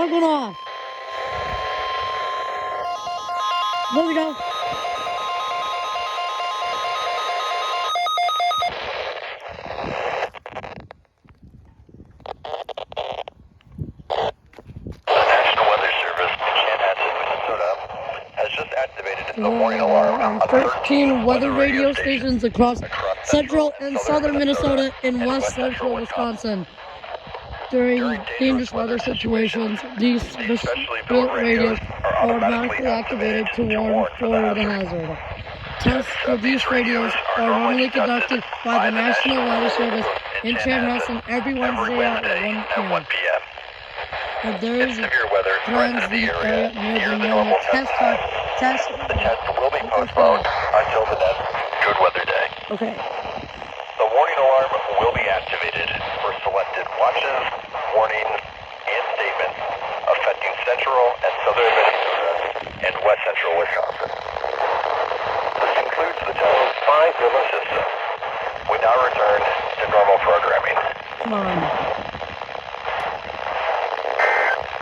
going off. There we go. On 13 weather radio stations across central and southern Minnesota and west central Wisconsin. During dangerous weather situations, these split radios are automatically activated to warn for the hazard. Tests of these radios are normally conducted by the National Weather Service in Chanhassen every Wednesday at 1 p.m. If there is trends the area near the normal test time, The test will be postponed until the next good weather day. Okay. The warning alarm will be activated for selected watches, warnings, and statements affecting central and southern Minnesota and west central Wisconsin. This concludes the total 5 river system. We now return to normal programming. Come on.